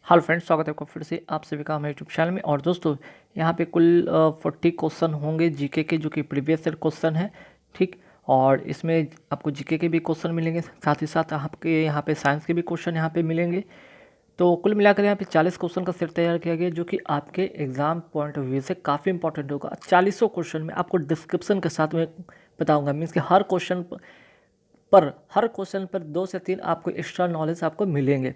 Hello friends, स्वागत है आपका फिर से आप सभी का हमारे यूट्यूब चैनल में। और दोस्तों, यहाँ पे कुल 40 क्वेश्चन होंगे जीके के, जो कि प्रीवियस ईयर क्वेश्चन है। ठीक। और इसमें आपको जीके के भी क्वेश्चन मिलेंगे, साथ ही साथ आपके यहाँ पे साइंस के भी क्वेश्चन यहाँ पे मिलेंगे। तो कुल मिलाकर यहाँ पे 40 क्वेश्चन का सेट तैयार किया गया, जो कि आपके एग्जाम पॉइंट ऑफ व्यू से काफ़ी इंपॉर्टेंट होगा। 40 क्वेश्चन में आपको डिस्क्रिप्शन के साथ में बताऊँगा, मीन्स कि हर क्वेश्चन पर 2 से 3 आपको एक्स्ट्रा नॉलेज आपको मिलेंगे।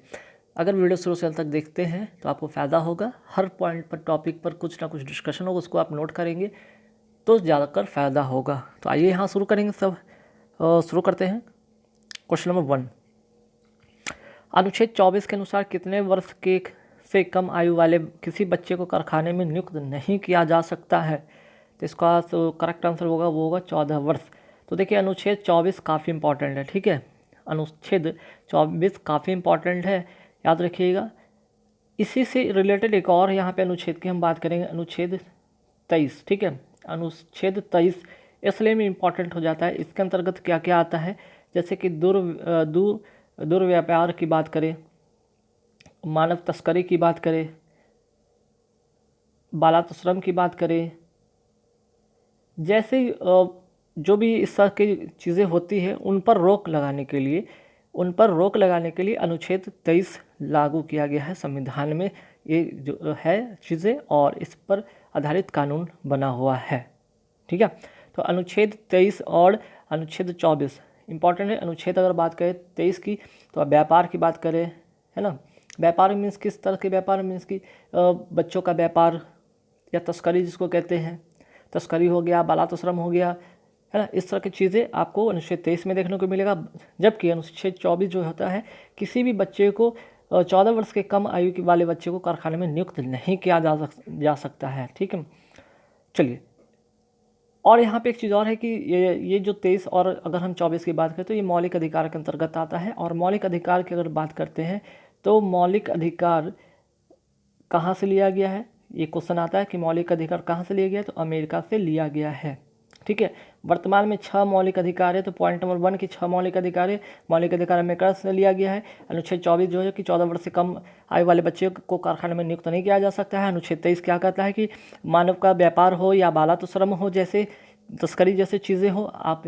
अगर वीडियो शुरू से अंत तक देखते हैं तो आपको फ़ायदा होगा। हर पॉइंट पर, टॉपिक पर कुछ ना कुछ डिस्कशन होगा, उसको आप नोट करेंगे तो ज़्यादातर फ़ायदा होगा। तो आइए यहाँ शुरू करेंगे शुरू करते हैं। क्वेश्चन नंबर 1, अनुच्छेद 24 के अनुसार कितने वर्ष के से कम आयु वाले किसी बच्चे को कारखाने में नियुक्त नहीं किया जा सकता है? तो इसका करेक्ट आंसर होगा, वो होगा 14 वर्ष। तो देखिए, अनुच्छेद 24 काफ़ी इंपॉर्टेंट है। ठीक है, अनुच्छेद 24 काफ़ी इंपॉर्टेंट है, याद रखिएगा। इसी से रिलेटेड एक और यहाँ पे अनुच्छेद की हम बात करेंगे, अनुच्छेद 23। ठीक है, अनुच्छेद 23 इसलिए में इम्पॉर्टेंट हो जाता है। इसके अंतर्गत क्या क्या आता है, जैसे कि दुर्व्यापार की बात करें, मानव तस्करी की बात करें, बालात श्रम की बात करें, जैसे जो भी इस तरह की चीज़ें होती हैं उन पर रोक लगाने के लिए अनुच्छेद 23 लागू किया गया है संविधान में। ये जो है चीज़ें, और इस पर आधारित कानून बना हुआ है। ठीक है, तो अनुच्छेद 23 और अनुच्छेद 24 इंपॉर्टेंट है। अनुच्छेद अगर बात करें 23 की, तो आप व्यापार की बात करें, है ना। व्यापार मीन्स किस तरह के व्यापार, मीन्स कि बच्चों का व्यापार या तस्करी जिसको कहते हैं, तस्करी हो गया, बालात श्रम हो गया, है ना। इस तरह की चीज़ें आपको अनुच्छेद 23 में देखने को मिलेगा। जबकि अनुच्छेद 24 जो होता है, किसी भी बच्चे को 14 वर्ष के कम आयु वाले बच्चे को कारखाने में नियुक्त नहीं किया जा सकता है। ठीक है, चलिए। और यहाँ पे एक चीज़ और है कि ये जो 23 और अगर हम 24 की बात करें तो ये मौलिक अधिकार के अंतर्गत आता है। और मौलिक अधिकार की अगर बात करते हैं तो मौलिक अधिकार कहाँ से लिया गया है, ये क्वेश्चन आता है कि मौलिक अधिकार कहाँ से लिया गया है, तो अमेरिका से लिया गया है। ठीक है, वर्तमान में 6 मौलिक अधिकार है। तो पॉइंट नंबर 1 की 6 मौलिक अधिकार है। मौलिक अधिकार अमेरिका से लिया गया है। अनुच्छेद 24 जो है कि 14 वर्ष से कम आयु वाले बच्चे को कारखाने में नियुक्त नहीं किया जा सकता है। अनुच्छेद 23 क्या कहता है कि मानव का व्यापार हो या बालात श्रम हो, जैसे तस्करी जैसे चीज़ें हो, आप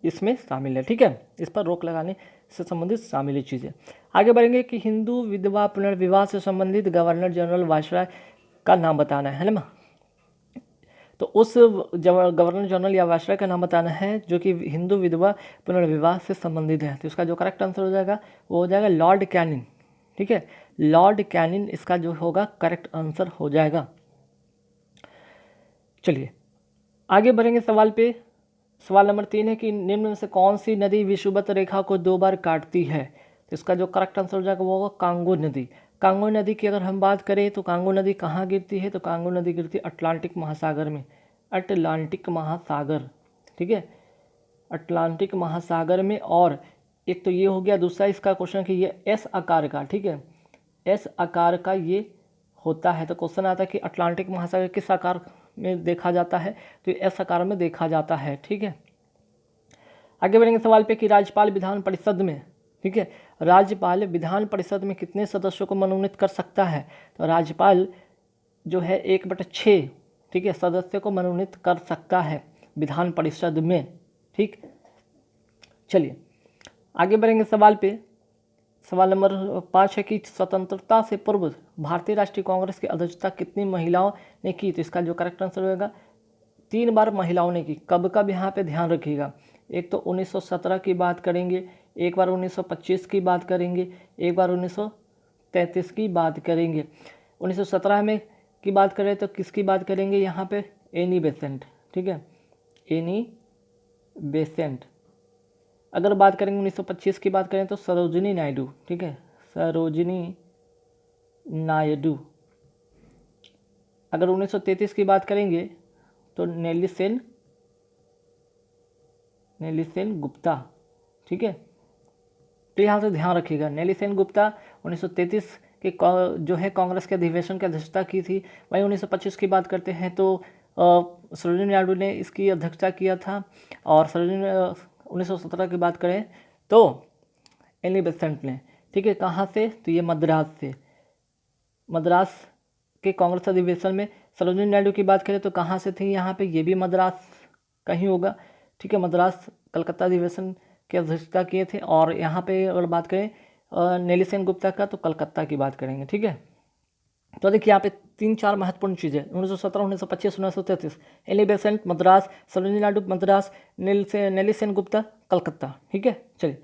इसमें शामिल है। ठीक है, इस पर रोक लगाने से संबंधित शामिल है चीज़ें। आगे बढ़ेंगे कि हिंदू विधवा पुनर्विवाह से संबंधित गवर्नर जनरल वायसराय का नाम बताना है ना। तो उस गवर्नर जनरल या वायसराय का नाम बताना है जो कि हिंदू विधवा पुनर्विवाह से संबंधित है। तो इसका जो करेक्ट आंसर हो जाएगा वो हो जाएगा लॉर्ड कैनिंग। ठीक है, लॉर्ड कैनिंग इसका जो होगा करेक्ट आंसर हो जाएगा। चलिए आगे बढ़ेंगे सवाल पे। सवाल नंबर 3 है कि निम्न में से कौन सी नदी विषुवत रेखा को 2 बार काटती है? तो इसका जो करेक्ट आंसर हो जाएगा वो होगा कांगो नदी। कांगो नदी की अगर हम बात करें तो कांगो नदी कहाँ गिरती है, तो कांगो नदी गिरती है अटलांटिक महासागर में। अटलांटिक महासागर, ठीक है, अटलांटिक महासागर में। और एक तो ये हो गया, दूसरा इसका क्वेश्चन कि ये एस आकार का, ठीक है, एस आकार का ये होता है। तो क्वेश्चन आता है कि अटलांटिक महासागर किस आकार में देखा जाता है, तो एस आकार में देखा जाता है। ठीक है, आगे बढ़ेंगे सवाल पे कि राज्यपाल विधान परिषद में, ठीक है, राज्यपाल विधान परिषद में कितने सदस्यों को मनोनीत कर सकता है? तो राज्यपाल जो है 1/6, ठीक है, सदस्य को मनोनीत कर सकता है विधान परिषद में। ठीक, चलिए आगे बढ़ेंगे सवाल पे। सवाल नंबर 5 है कि स्वतंत्रता से पूर्व भारतीय राष्ट्रीय कांग्रेस की अध्यक्षता कितनी महिलाओं ने की? तो इसका जो करेक्ट आंसर होगा 3 बार महिलाओं ने की। कब कब यहाँ पे ध्यान रखिएगा, एक तो 1917 की बात करेंगे, एक बार 1925 की बात करेंगे, एक बार 1933 की बात करेंगे। 1917 में की बात करें तो किसकी बात करेंगे यहाँ पे, एनी बेसेंट। ठीक है, एनी बेसेंट। अगर बात करेंगे 1925 की बात करें तो सरोजिनी नायडू। ठीक है, सरोजिनी नायडू। अगर 1933 की बात करेंगे तो नेली सेन गुप्ता। ठीक है, तो यहाँ से ध्यान रखिएगा, नेली सेन गुप्ता 1933 के जो है कांग्रेस के अधिवेशन की अध्यक्षता की थी। वहीं 1925 की बात करते हैं तो सरोजिनी नायडू ने इसकी अध्यक्षता किया था। और 1917 की बात करें तो एनी बेसेंट ने। ठीक है, कहाँ से, तो ये मद्रास से। मद्रास के कांग्रेस अधिवेशन में सरोजिनी नायडू की बात करें तो कहाँ से थी यहाँ पे, ये भी मद्रास का ही होगा, ठीक है। मद्रास कलकत्ता अधिवेशन की अध्यक्षता किए थे। और यहाँ पे अगर बात करें नेली सेन गुप्ता का, तो कलकत्ता की बात करेंगे, ठीक है। तो देखिए यहाँ पे 3-4 महत्वपूर्ण चीज़ें, 1917, 1925, 1933, एली बेसेंट मद्रास, सरोजिनी नायडू मद्रास, नेली सेन गुप्ता कलकत्ता, ठीक है। चलिए,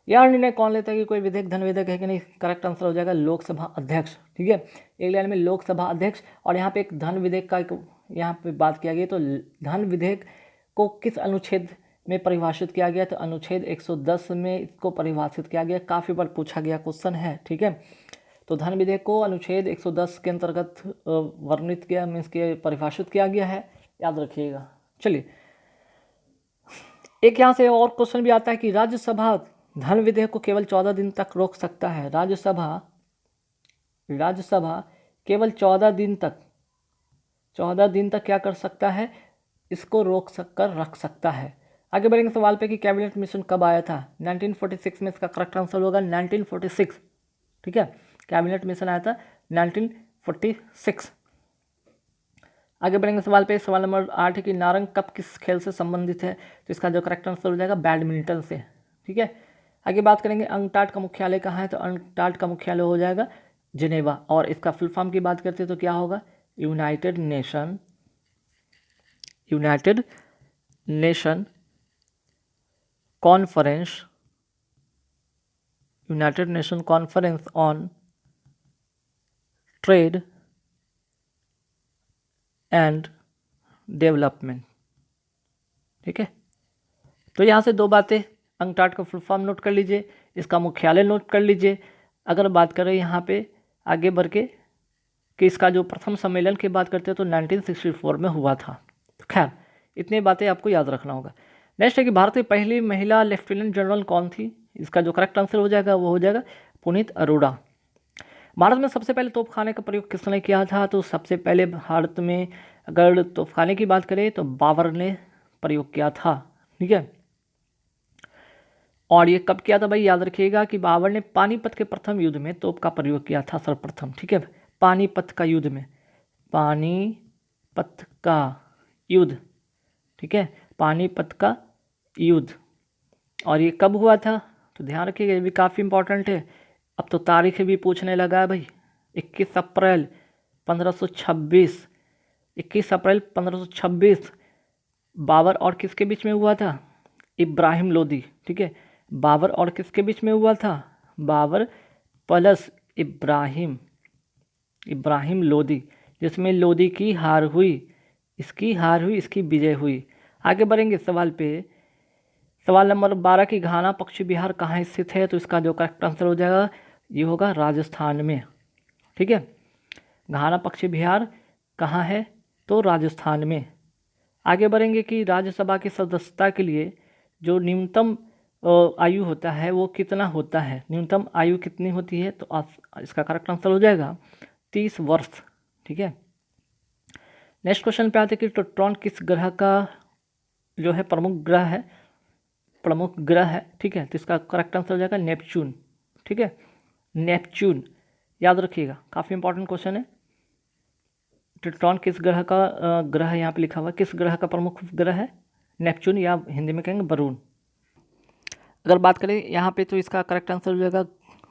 यह निर्णय कौन लेता है कि कोई विधेयक धन विधेयक है कि नहीं? करेक्ट आंसर हो जाएगा लोकसभा अध्यक्ष, ठीक है। एक लाइन में लोकसभा अध्यक्ष। और यहाँ पे एक धन विधेयक का यहाँ पे बात किया गया, तो धन विधेयक को किस अनुच्छेद में परिभाषित किया गया? तो अनुच्छेद 110 में इसको परिभाषित किया गया। काफ़ी बार पूछा गया क्वेश्चन है, ठीक है। तो धन विधेयक को अनुच्छेद 110 के अंतर्गत वर्णित किया, मीन्स के परिभाषित किया गया है, याद रखिएगा। चलिए, एक यहाँ से और क्वेश्चन भी आता है कि राज्यसभा धन विधेयक को केवल 14 दिन तक रोक सकता है। राज्यसभा केवल 14 दिन तक क्या कर सकता है? इसको रोक कर रख सकता है। आगे बढ़ेंगे सवाल पे कि कैबिनेट मिशन कब आया था? 1946 में। इसका करेक्ट आंसर होगा 1946, ठीक है। कैबिनेट मिशन आया था 1946। आगे बढ़ेंगे सवाल पे, सवाल नंबर 8 है कि नारंग कप किस खेल से संबंधित है? तो इसका जो करेक्ट आंसर हो जाएगा बैडमिंटन से, ठीक है। आगे बात करेंगे अंकटाड का मुख्यालय कहाँ है? तो अंकटाड का मुख्यालय हो जाएगा जिनेवा। और इसका फुल फॉर्म की बात करते हैं तो क्या होगा? United nation conference on trade and development, ठीक है। तो यहाँ से दो बातें, अंकटाड का फुल फॉर्म नोट कर लीजिए, इसका मुख्यालय नोट कर लीजिए। अगर बात करें यहाँ पे आगे बढ़ के कि इसका जो प्रथम सम्मेलन की बात करते हैं तो 1964 में हुआ था। तो खैर, इतनी बातें आपको याद रखना होगा। नेक्स्ट है कि भारत की पहली महिला लेफ्टिनेंट जनरल कौन थी? इसका जो करेक्ट आंसर हो जाएगा वो हो जाएगा पुनीत अरोड़ा। भारत में सबसे पहले तोपखाने का प्रयोग किसने किया था? तो सबसे पहले भारत में अगर तोपखाने की बात करें तो बाबर ने प्रयोग किया था, ठीक है। और ये कब किया था भाई? याद रखिएगा कि बाबर ने पानीपत के प्रथम युद्ध में तोप का प्रयोग किया था सर्वप्रथम, ठीक है। पानीपत का युद्ध में, पानीपत का युद्ध, ठीक है, पानीपत का युद्ध। और ये कब हुआ था? तो ध्यान रखिएगा, ये भी काफ़ी इंपॉर्टेंट है। अब तो तारीख भी पूछने लगा है भाई। 21 अप्रैल 1526 बाबर और किसके बीच में हुआ था? इब्राहिम लोदी, ठीक है। बाबर और किसके बीच में हुआ था? बाबर प्लस इब्राहिम लोदी, जिसमें लोदी की हार हुई, इसकी विजय हुई। आगे बढ़ेंगे सवाल पे, सवाल नंबर 12 की घाना पश्चिम बिहार कहाँ स्थित है? तो इसका जो करेक्ट आंसर हो जाएगा ये होगा राजस्थान में, ठीक है। घाना पश्चिम बिहार कहाँ है? तो राजस्थान में। आगे बढ़ेंगे कि राज्यसभा की सदस्यता के लिए जो न्यूनतम आयु होता है वो कितना होता है? न्यूनतम आयु कितनी होती है? तो इसका करेक्ट आंसर हो जाएगा 30 वर्ष, ठीक है। नेक्स्ट क्वेश्चन पे आते हैं कि प्लूटोन किस ग्रह का जो है प्रमुख ग्रह है, ठीक है। तो इसका करेक्ट आंसर हो जाएगा नेपच्यून, ठीक है। नेपच्यून याद रखिएगा, काफ़ी इंपॉर्टेंट क्वेश्चन है। प्लूटोन किस ग्रह का ग्रह यहाँ पे लिखा हुआ है, किस ग्रह का प्रमुख ग्रह है? नेपच्यून, या हिंदी में कहेंगे वरुण। अगर बात करें यहाँ पे तो इसका करेक्ट आंसर हो जाएगा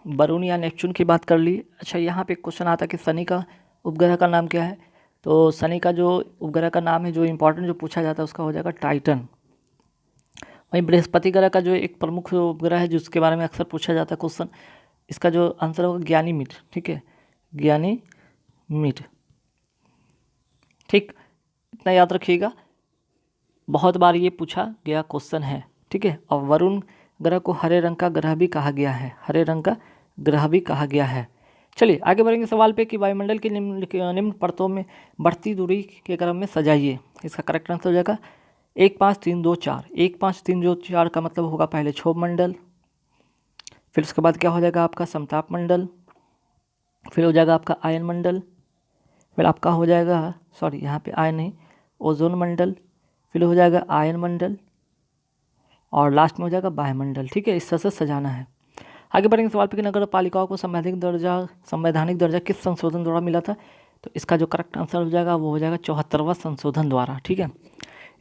वरुण या नेपच्यून की बात कर ली। अच्छा, यहाँ पे क्वेश्चन आता है कि शनि का उपग्रह का नाम क्या है? तो शनि का जो उपग्रह का नाम है, जो इंपॉर्टेंट जो पूछा जाता है उसका हो जाएगा टाइटन। वहीं बृहस्पति ग्रह का जो एक प्रमुख उपग्रह है जिसके बारे में अक्सर पूछा जाता है क्वेश्चन, इसका जो आंसर होगा ज्ञानीमीड, ठीक है, ज्ञानीमीड, ठीक। इतना याद रखिएगा, बहुत बार ये पूछा गया क्वेश्चन है, ठीक है। और वरुण ग्रह को हरे रंग का ग्रह भी कहा गया है, चलिए आगे बढ़ेंगे सवाल पे कि वायुमंडल की निम्न परतों में बढ़ती दूरी के क्रम में सजाइए। इसका करेक्ट आंसर हो जाएगा 1 5 3 2 4। 1 5 3 2 4 का मतलब होगा पहले क्षोभ मंडल, फिर उसके बाद क्या हो जाएगा आपका समताप मंडल, फिर हो जाएगा आपका आयन मंडल, फिर आपका हो जाएगा यहाँ पे आयन नहीं, ओजोन मंडल, फिर हो जाएगा आयन मंडल, और लास्ट में हो जाएगा वायुमंडल, ठीक है। इस तरह से सजाना है। आगे बढ़ेंगे सवाल पे कि नगर पालिकाओं को संवैधानिक दर्जा किस संशोधन द्वारा मिला था। तो इसका जो करेक्ट आंसर हो जाएगा वो हो जाएगा 74वां संशोधन द्वारा। ठीक है,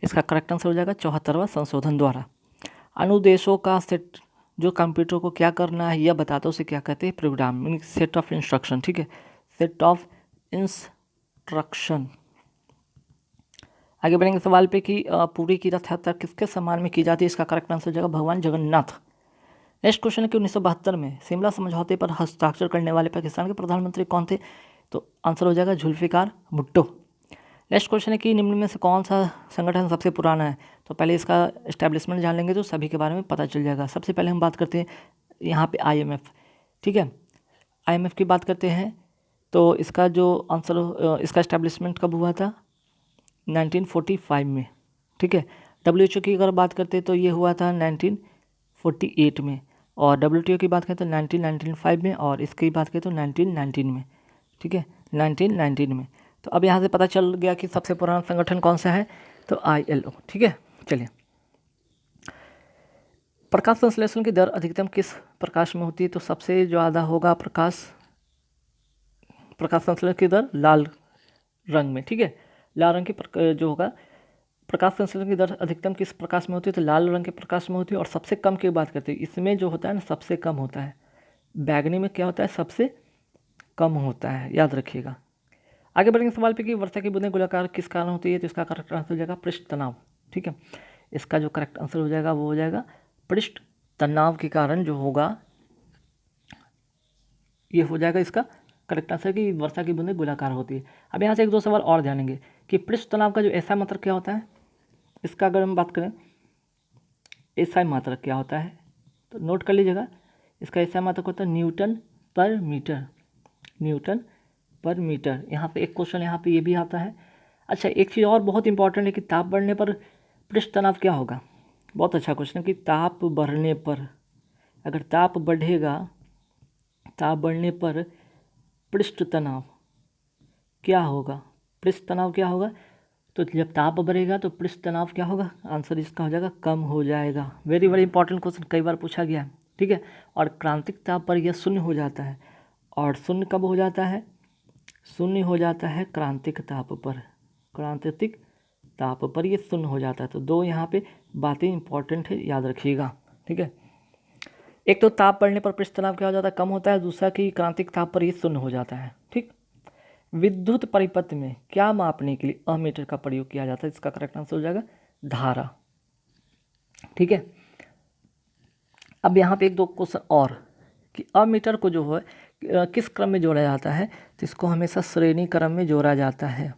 इसका करेक्ट आंसर हो जाएगा 74वां संशोधन द्वारा। अनुदेशों का सेट जो कंप्यूटर को क्या करना है यह बताता है उसे क्या कहते हैं, program, meaning set of instruction. ठीक है, सेट ऑफ इंस्ट्रक्शन। आगे बढ़ेंगे सवाल पे कि पुरी की रथ यात्रा किसके सम्मान में की जाती है। इसका करेक्ट आंसर हो जाएगा भगवान जगन्नाथ। नेक्स्ट क्वेश्चन है कि 1972 में शिमला समझौते पर हस्ताक्षर करने वाले पाकिस्तान के प्रधानमंत्री कौन थे। तो आंसर हो जाएगा जुल्फिकार भुट्टो। नेक्स्ट क्वेश्चन है कि निम्न में से कौन सा संगठन सबसे पुराना है। तो पहले इसका एस्टेब्लिशमेंट जान लेंगे तो सभी के बारे में पता चल जाएगा। सबसे पहले हम बात करते हैं यहाँ पे IMF। ठीक है, IMF की बात करते हैं तो इसका जो आंसर, इसका एस्टेब्लिशमेंट कब हुआ था, 1945 में। ठीक है, WHO की अगर बात करते हैं तो ये हुआ था 1948 में, और WTO की बात करें तो 1995 में, और इसकी बात करें तो 1919 में। ठीक है, 1919 में। तो अब यहाँ से पता चल गया कि सबसे पुराना संगठन कौन सा है, तो ILO। ठीक है, चलिए। प्रकाश संश्लेषण की दर अधिकतम किस प्रकाश में होती है। तो सबसे ज़्यादा होगा प्रकाश संश्लेषण की दर लाल रंग में। ठीक है, लाल रंग की जो होगा प्रकाश संश्लेषण की दर अधिकतम किस प्रकाश में होती है, तो लाल रंग के प्रकाश में होती है। और सबसे कम की बात करते हैं, इसमें जो होता है ना सबसे कम होता है, बैगनी में क्या होता है, सबसे कम होता है, याद रखिएगा। आगे बढ़ेंगे सवाल पे कि वर्षा की बूंदें गोलाकार किस कारण होती है। तो इसका करेक्ट आंसर हो जाएगा पृष्ठ तनाव। ठीक है, इसका जो करेक्ट आंसर हो जाएगा वो हो जाएगा पृष्ठ तनाव के कारण जो होगा ये हो जाएगा इसका करेक्ट आंसर कि वर्षा की बूंदें गोलाकार होती है। अब यहाँ से एक दो सवाल और जानेंगे कि पृष्ठ तनाव का जो ऐसा मात्रक क्या होता है। इसका अगर हम बात करें ऐसा मात्रक क्या होता है, तो नोट कर लीजिएगा। इसका ऐसा मात्रक होता है न्यूटन पर मीटर, न्यूटन पर मीटर। यहाँ पे एक क्वेश्चन यहाँ पे ये भी आता है। अच्छा, एक चीज़ और बहुत इंपॉर्टेंट है कि ताप बढ़ने पर पृष्ठ तनाव क्या होगा। बहुत अच्छा क्वेश्चन कि ताप बढ़ने पर, अगर ताप बढ़ेगा, ताप बढ़ने पर पृष्ठ तनाव क्या होगा, पृष्ठ तनाव क्या होगा। तो जब ताप बढ़ेगा तो पृष्ठ तनाव क्या होगा, आंसर इसका हो जाएगा कम हो जाएगा। वेरी वेरी इंपॉर्टेंट क्वेश्चन, कई बार पूछा गया है। ठीक है, और क्रांतिक ताप पर यह शून्य हो जाता है। और शून्य कब हो जाता है, शून्य हो जाता है क्रांतिक ताप पर, क्रांतिक ताप पर ये शून्य हो जाता है। तो दो यहाँ पे बातें इंपॉर्टेंट है, याद रखिएगा। ठीक है, एक तो ताप बढ़ने पर पृष्ठ तनाव क्या हो जाता है, कम होता है। दूसरा कि क्रांतिक ताप पर ये शून्य हो जाता है। ठीक, विद्युत परिपथ में क्या मापने के लिए अमीटर का प्रयोग किया जाता है। इसका करेक्ट आंसर हो जाएगा धारा। ठीक है, अब यहाँ पे एक दो क्वेश्चन और कि अमीटर को जो है किस क्रम में जोड़ा जाता है। तो इसको हमेशा श्रेणी क्रम में जोड़ा जाता है,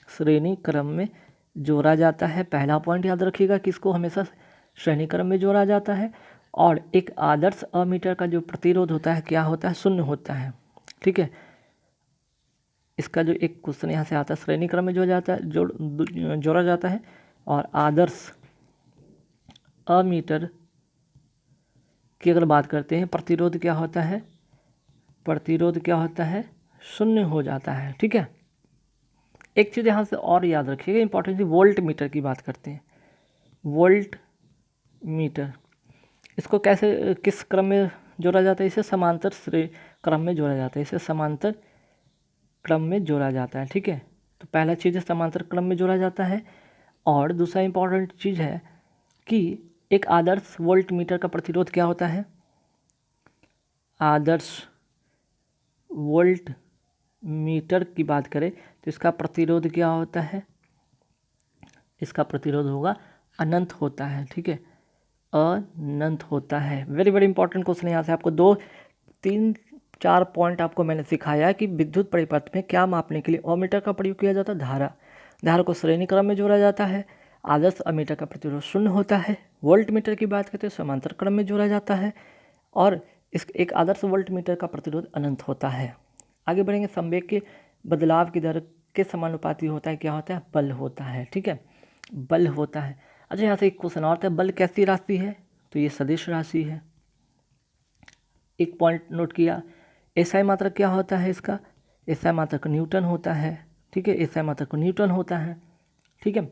श्रेणी क्रम में जोड़ा जाता है। पहला पॉइंट याद रखिएगा कि इसको हमेशा श्रेणी क्रम में जोड़ा जाता है। और एक आदर्श अमीटर का जो प्रतिरोध होता है क्या होता है, शून्य होता है। ठीक है, इसका जो एक क्वेश्चन यहाँ से आता है, श्रेणी क्रम में जोड़ा जाता है। और आदर्श अमीटर की अगर बात करते हैं, प्रतिरोध क्या होता है, प्रतिरोध क्या होता है, शून्य हो जाता है। ठीक है, एक चीज़ यहाँ से और याद रखिएगा इंपॉर्टेंट, वोल्ट मीटर की बात करते हैं। वोल्ट मीटर, इसको कैसे किस क्रम में जोड़ा जाता है, इसे समांतर क्रम में जोड़ा जाता है, इसे समांतर क्रम में जोड़ा जाता है। ठीक है, तो पहला चीज़ है समांतर क्रम में जोड़ा जाता है। और दूसरा इंपॉर्टेंट चीज़ है कि एक आदर्श वोल्ट मीटर का प्रतिरोध क्या होता है, आदर्श वोल्ट मीटर की बात करें तो इसका प्रतिरोध क्या होता है, इसका प्रतिरोध होगा अनंत होता है। ठीक है, अनंत होता है। Very very important question. यहाँ से आपको 2 3 4 पॉइंट आपको मैंने सिखाया कि विद्युत परिपथ में क्या मापने के लिए अमीटर का प्रयोग किया जाता है, धारा को श्रेणी क्रम में जोड़ा जाता है। आदर्श अमीटर का प्रतिरोध शून्य होता है। वोल्ट मीटर की बात करते हैं समांतर क्रम में जोड़ा जाता है। और इस एक आदर्श वोल्ट मीटर का प्रतिरोध अनंत होता है। आगे बढ़ेंगे, संवेग के बदलाव की दर के समानुपाती होता है, क्या होता है, बल होता है। ठीक है, बल होता है। अच्छा, यहाँ से एक क्वेश्चन और था, बल कैसी राशि है, तो ये सदिश राशि है। एक पॉइंट नोट किया, एसआई मात्रक क्या होता है इसका, एसआई मात्रक न्यूटन होता है। ठीक है, एसआई मात्रक न्यूटन होता है। ठीक है,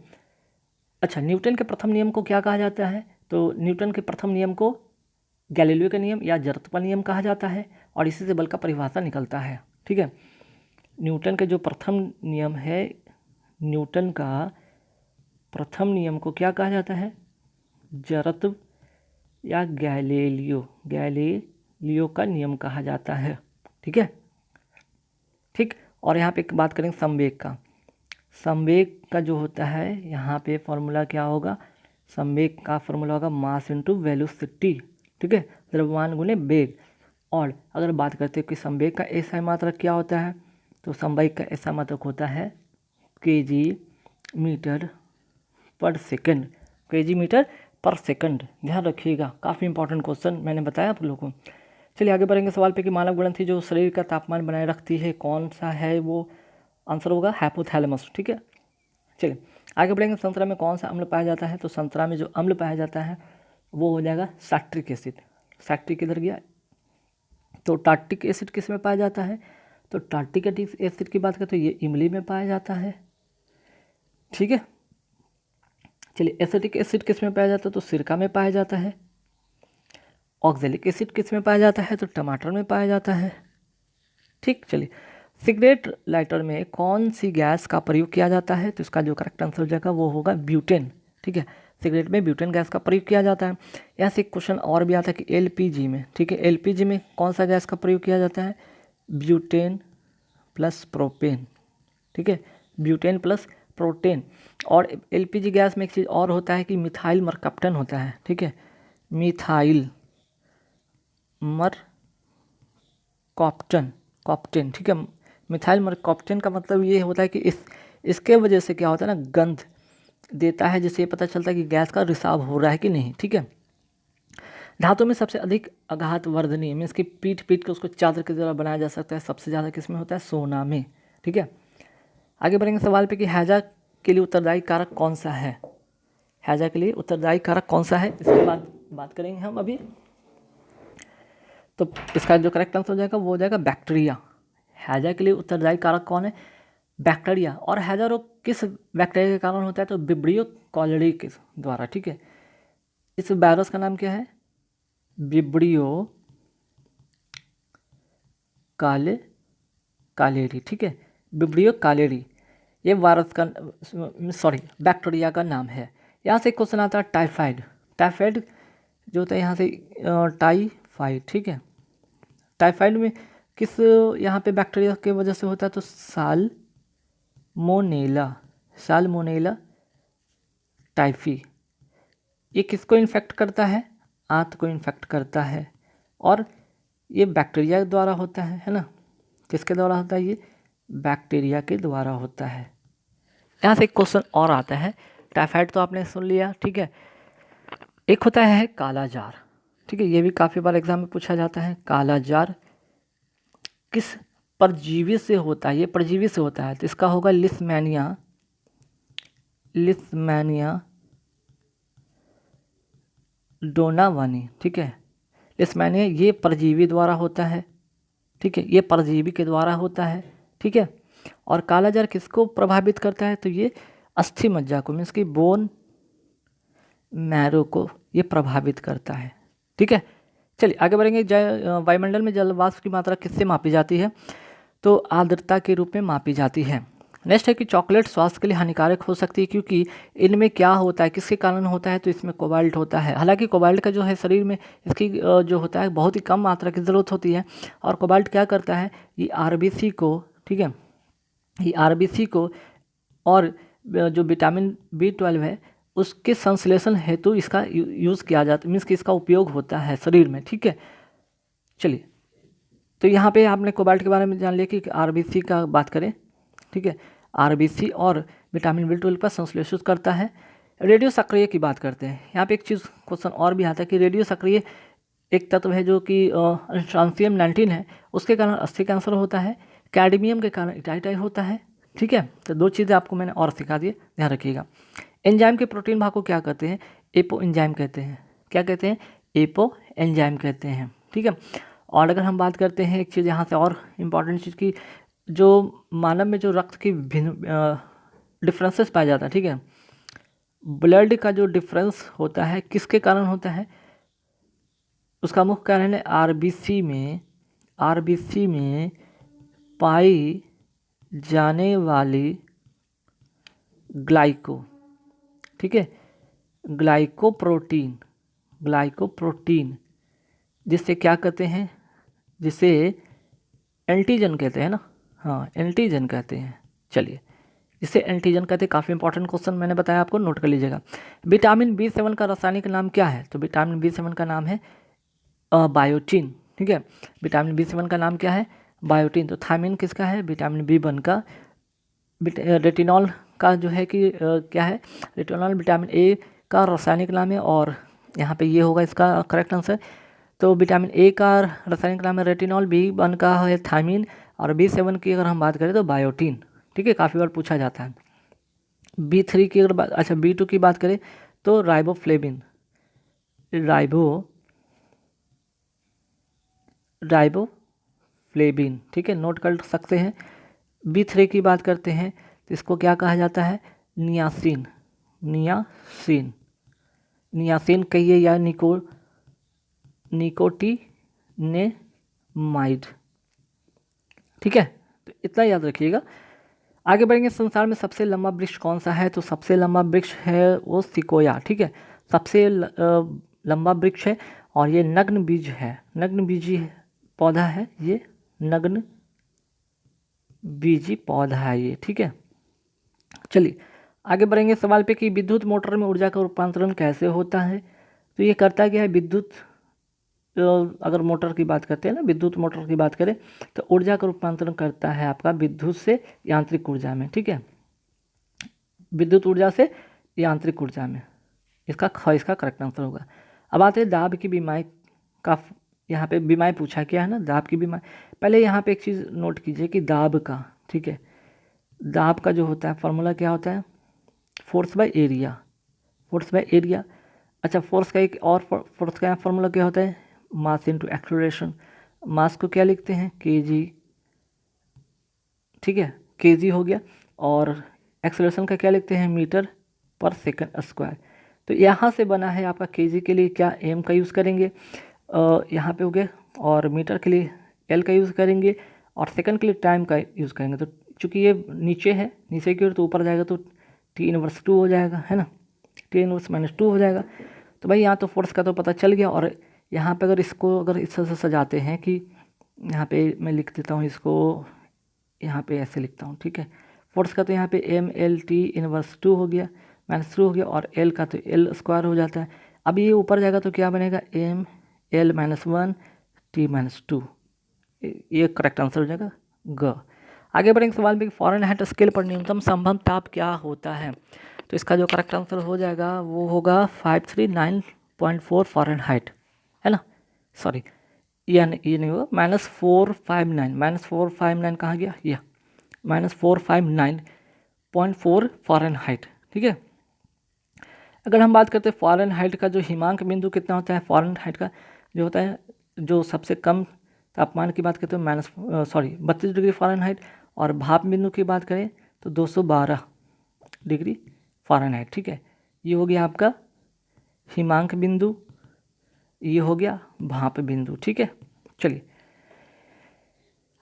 अच्छा, न्यूटन के प्रथम नियम को क्या कहा जाता है, तो न्यूटन के प्रथम नियम को गैलीलियो का नियम या जड़त्व नियम कहा जाता है, और इसी से बल का परिभाषा निकलता है। ठीक है, न्यूटन का जो प्रथम नियम है, न्यूटन का प्रथम नियम को क्या कहा जाता है? जड़त्व या गैलीलियो का नियम कहा जाता है। ठीक है, ठीक। और यहाँ पे एक बात करेंगे संवेग का। संवेग का जो होता है यहाँ पे फॉर्मूला क्या होगा? संवेग का फॉर्मूला होगा मास इनटू वेलोसिटी। ठीक है, द्रव्यमान गुने वेग। और अगर बात करते हैं कि संवेग का ऐसा मात्रक क्या होता है, तो संवेग का ऐसा मात्रक होता है kg मीटर पर सेकंड। kg मीटर पर सेकंड, ध्यान रखिएगा, काफ़ी इंपॉर्टेंट क्वेश्चन मैंने बताया आप लोगों को। चलिए आगे बढ़ेंगे सवाल पे कि मानव ग्रंथि जो शरीर का तापमान बनाए रखती है कौन सा है? वो आंसर होगा हाइपोथैलेमस। ठीक है, चलिए आगे बढ़ेंगे। संतरा में कौन सा अम्ल पाया जाता है? तो संतरा में जो अम्ल पाया जाता है वो हो जाएगा सैक्ट्रिक एसिड। सैक्ट्रिक किधर गया? तो टार्टिक एसिड किस में पाया जाता है? तो टार्टिक एसिड की बात करें तो ये इमली में पाया जाता है। ठीक है, चलिए एसिटिक एसिड किस में पाया जाता है? तो सिरका में पाया जाता है। ऑक्जेलिक एसिड किस में पाया जाता है? तो टमाटर में पाया जाता है। ठीक, चलिए सिगरेट लाइटर में कौन सी गैस का प्रयोग किया जाता है? तो इसका जो करेक्ट आंसर हो जाएगा वो होगा ब्यूटेन। ठीक है, सिगरेट में ब्यूटेन गैस का प्रयोग किया जाता है। यहाँ से एक क्वेश्चन और भी आता है कि एलपीजी में, ठीक है, एलपीजी में कौन सा गैस का प्रयोग किया जाता है? Butane plus propane. ठीक है, ब्यूटेन प्लस प्रोटेन। और एलपीजी गैस में एक चीज़ और होता है कि मिथाइल मरकप्टन होता है। ठीक है, मिथाइल कॉप्टेन। ठीक है, मिथाइल मरकप्टन का मतलब ये होता है कि इसके वजह से क्या होता है ना, गंध देता है, जिससे ये पता चलता है कि गैस का रिसाव हो रहा है कि नहीं। ठीक है, धातु में सबसे अधिक आघात वर्धनीय मीन्स कि पीट के उसको चादर के द्वारा बनाया जा सकता है, सबसे ज़्यादा किस में होता है? सोना में। ठीक है, आगे बढ़ेंगे सवाल पे कि हैजा के लिए उत्तरदायी कारक कौन सा है? हैजा के लिए उत्तरदायी कारक कौन सा है, इसके बाद बात करेंगे हम अभी। तो इसका जो करेक्ट आंसर हो जाएगा वो हो जाएगा बैक्टीरिया। हैजा के लिए उत्तरदायी कारक कौन है? बैक्टीरिया। और हैजा रोग किस बैक्टीरिया के कारण होता है? तो विब्रियो कॉलेरी के द्वारा। ठीक है, इस वायरस का नाम क्या है? विब्रियो कालेरी। ठीक है, विब्रियो कालेरी ये वायरस का बैक्टीरिया का नाम है। यहाँ से क्वेश्चन आता है टाइफाइड। टाइफाइड जो होता है यहाँ से टाइफाइड। ठीक है, टाइफाइड में किस यहाँ पे बैक्टीरिया के वजह से होता है? तो साल्मोनेला टाइफी। ये किसको इन्फेक्ट करता है? आंत को इन्फेक्ट करता है, और ये बैक्टीरिया के द्वारा होता है ना? किसके द्वारा होता है? ये बैक्टीरिया के द्वारा होता है। यहाँ से एक क्वेश्चन और आता है, टाइफाइड तो आपने सुन लिया। ठीक है, एक होता है काला जार। ठीक है, ये भी काफ़ी बार एग्जाम में पूछा जाता है। काला जार किस परजीवी से होता है? ये परजीवी से होता है, तो इसका होगा लिस्मैनिया डोनावानी। ठीक है, लिस्मैनिया ये परजीवी द्वारा होता है। ठीक है, ये परजीवी के द्वारा होता है। ठीक है, और काला जार किसको प्रभावित करता है? तो ये अस्थि मज्जा को मीन्स कि बोन मैरो को ये प्रभावित करता है। ठीक है, चलिए आगे बढ़ेंगे। वायुमंडल में जल वाष्प की मात्रा किससे मापी जाती है? तो आर्द्रता के रूप में मापी जाती है। नेक्स्ट है कि चॉकलेट स्वास्थ्य के लिए हानिकारक हो सकती है क्योंकि इनमें क्या होता है, किसके कारण होता है? तो इसमें कोबाल्ट होता है। हालांकि कोबाल्ट का जो है शरीर में इसकी जो होता है बहुत ही कम मात्रा की ज़रूरत होती है। और कोबाल्ट क्या करता है? ये आरबीसी को, ठीक है, ये आरबीसी को और जो विटामिन B12 है उसके संश्लेषण हेतु इसका यूज़ किया जाता है, मीन्स कि इसका उपयोग होता है शरीर में। ठीक है, चलिए तो यहाँ पे आपने कोबाल्ट के बारे में जान लिया कि आरबीसी का बात करें। ठीक है, आरबीसी और विटामिन B12 का संश्लेषित करता है। रेडियो सक्रिय की बात करते हैं। यहाँ पे एक चीज़ क्वेश्चन और भी आता है कि रेडियो सक्रिय एक तत्व है जो कि स्ट्रांसियम 19 है, उसके कारण अस्थि कैंसर होता है। कैडमियम के कारण इटाइटाई होता है। ठीक है, तो दो चीज़ें आपको मैंने और सिखा दी, ध्यान रखिएगा। एंजाइम के प्रोटीन भाग को क्या कहते हैं? एपो एंजाइम कहते हैं। क्या कहते हैं? एपो एंजाइम कहते हैं। ठीक है, और अगर हम बात करते हैं एक चीज़ यहाँ से और इम्पॉर्टेंट चीज़ की, जो मानव में जो रक्त की भिन्न डिफरेंसेस पाया जाता है। ठीक है, ब्लड का जो डिफरेंस होता है किसके कारण होता है? उसका मुख्य कारण है आरबीसी में पाई जाने वाली ग्लाइको, ठीक है, ग्लाइकोप्रोटीन जिससे क्या कहते हैं, जिसे एंटीजन कहते हैं ना, हाँ एंटीजन कहते हैं। चलिए, जिसे एंटीजन कहते हैं, काफ़ी इंपॉर्टेंट क्वेश्चन मैंने बताया आपको, नोट कर लीजिएगा। विटामिन B7 का रासायनिक नाम क्या है? तो विटामिन B7 का नाम है बायोटीन, ठीक है। विटामिन B7 का नाम क्या है? बायोटीन। तो थायमिन किसका है? विटामिन B1 का। रेटिनॉल का जो है कि क्या है? रेटिनॉल विटामिन A का रासायनिक नाम है, और यहाँ पे ये होगा इसका करेक्ट आंसर। तो विटामिन A का रासायनिक नाम है रेटिनॉल, B1 का है थायमिन, और B7 की अगर हम बात करें तो बायोटीन, ठीक है, काफ़ी बार पूछा जाता है। B3 की अगर बात, अच्छा B2 की बात करें तो राइबोफ्लेविन, ठीक है, नोट कर सकते हैं। B3 की बात करते हैं तो इसको क्या कहा जाता है? नियासिन कहिए या निकोटिनेमाइड, ठीक है। तो इतना याद रखिएगा। आगे बढ़ेंगे। संसार में सबसे लंबा वृक्ष कौन सा है? तो सबसे लंबा वृक्ष है वो सिकोया, ठीक है, सबसे लंबा वृक्ष है, और ये नग्न बीजी पौधा है, ये नग्न बीजी पौधा है ये, ठीक है। चलिए आगे बढ़ेंगे सवाल पे कि विद्युत मोटर में ऊर्जा का रूपांतरण कैसे होता है? तो ये करता क्या है? विद्युत अगर मोटर की बात करते हैं ना, विद्युत मोटर की बात करें तो ऊर्जा का रूपांतरण करता है आपका विद्युत से यांत्रिक ऊर्जा में, ठीक है, विद्युत ऊर्जा से यांत्रिक ऊर्जा में। इसका करेक्ट आंसर होगा। अब आते हैं दाब की बीमारी का। यहाँ पे बीमारी पूछा क्या है ना, दाब की बीमारी। पहले यहाँ पे एक चीज़ नोट कीजिए कि दाब का, ठीक है, दाब का जो होता है फॉर्मूला क्या होता है? Force by area. अच्छा, फोर्स का एक और फोर्स का फॉर्मूला क्या होता है? Mass into acceleration. मास को क्या लिखते हैं? केजी, ठीक है, केजी हो गया। और एक्सेलरेशन का क्या लिखते हैं? मीटर पर सेकंड स्क्वायर। तो यहाँ से बना है आपका केजी के लिए क्या एम का यूज़ करेंगे, यहाँ पे हो गया, और मीटर के लिए एल का यूज़ करेंगे, और सेकंड के लिए टाइम का यूज़ करेंगे। तो चूँकि ये नीचे की ओर, तो ऊपर जाएगा तो T−2 हो जाएगा, है ना, T−2 हो जाएगा। तो भाई यहाँ तो फोर्स का तो पता चल गया। और यहाँ पे अगर इसको इस तरह से सजाते हैं कि यहाँ पे मैं लिख देता हूँ इसको, यहाँ पे ऐसे लिखता हूँ, ठीक है, फोर्स का तो यहाँ पे MLT−2 हो गया, -2 हो गया, और एल का तो L स्क्वायर हो जाता है। अब ये ऊपर जाएगा तो क्या बनेगा? ML-1 T-2, ये करेक्ट आंसर हो जाएगा ग। आगे बढ़ेंगे सवाल में, फ़ारेनहाइट स्केल पर न्यूनतम संभव ताप क्या होता है? तो इसका जो करेक्ट आंसर हो जाएगा वो होगा 539.4 फ़ारेनहाइट, है ना, सॉरी ये नहीं होगा, -459 कहाँ गया? यह -459.4 फ़ारेनहाइट, ठीक है। अगर हम बात करते हैं फ़ारेनहाइट का जो हिमांक बिंदु कितना होता है, फ़ारेनहाइट का जो होता है, जो सबसे कम तापमान की बात करते हैं 32 डिग्री फ़ारेनहाइट, और भाप बिंदु की बात करें तो 212 डिग्री फ़ारेनहाइट, ठीक है। ये हो गया आपका हिमांक बिंदु, ये हो गया भाप बिंदु, ठीक है। चलिए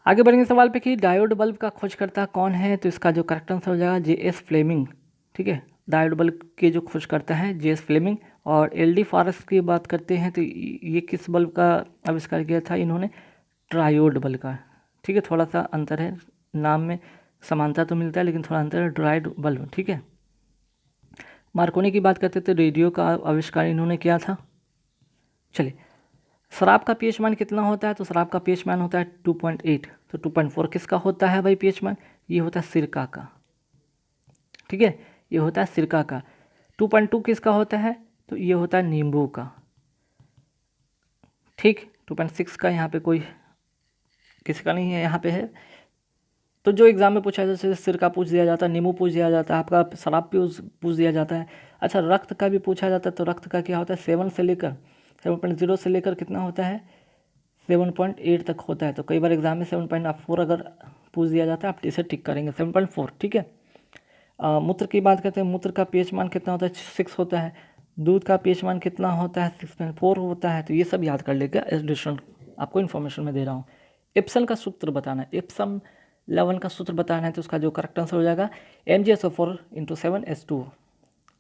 आगे बढ़ेंगे सवाल पे कि डायोड बल्ब का खोजकर्ता कौन है? तो इसका जो करेक्ट आंसर हो जाएगा J.S. फ्लेमिंग, ठीक है, डायोड बल्ब के जो खोजकर्ता हैं J.S. फ्लेमिंग। और LD फॉरेस्ट की बात करते हैं तो ये किस बल्ब का आविष्कार किया था इन्होंने? ट्रायोड बल्ब का, ठीक है, थोड़ा सा अंतर है, नाम में समानता तो मिलता है लेकिन थोड़ा अंतर है, ट्रायोड बल्ब, ठीक है। मार्कोनी की बात करते थे, रेडियो का आविष्कार इन्होंने किया था। चलिए, शराब का pH मान कितना होता है? तो शराब का pH मान होता है 2.8। तो 2.4 किसका होता है भाई pH मान? ये होता है सिरका का, ठीक है, ये होता है सिरका का। 2.2 किसका होता है? तो ये होता है नींबू का, ठीक। 2.6 का यहाँ पे कोई किसी का नहीं है, यहाँ पे है। तो जो एग्जाम में पूछा जाता है, सिरका पूछ दिया जाता है, नींबू पूछ दिया जाता है, आपका शराब पूछ दिया जाता है। अच्छा, रक्त का भी पूछा जाता है, तो रक्त का क्या होता है? 7.0 से लेकर कितना होता है? 7.8 तक होता है। तो कई बार एग्जाम में 7.4 अगर पूछ दिया जाता है, आप इसे टिक करेंगे 7.4, ठीक है। मूत्र की बात करते हैं, मूत्र का pH मान कितना होता है? 6 होता है। दूध का pH मान कितना होता है, 6.4 होता है। तो ये सब याद कर लेगा, एडिशनल आपको इन्फॉर्मेशन में दे रहा हूँ। एप्सन का सूत्र बताना है, एप्सम लवण का सूत्र बताना है, तो उसका जो करेक्ट आंसर हो जाएगा MgSO4 × 7H2।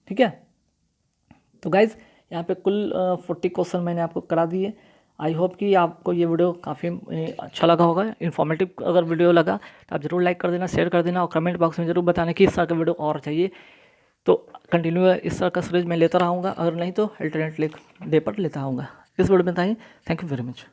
ठीक है। तो गाइज़ यहाँ पे कुल 40 क्वेश्चन मैंने आपको करा दिए। आई होप कि आपको ये वीडियो काफ़ी अच्छा लगा होगा, इन्फॉर्मेटिव अगर वीडियो लगा तो आप ज़रूर लाइक कर देना, शेयर कर देना और कमेंट बॉक्स में ज़रूर बताना कि इस तरह का वीडियो और चाहिए। तो कंटिन्यू इस तरह का सीरीज मैं लेता रहूँगा, अगर नहीं तो अल्टरनेट डे पर लेता आऊँगा। इस वीडियो में बताइए। Thank you very much.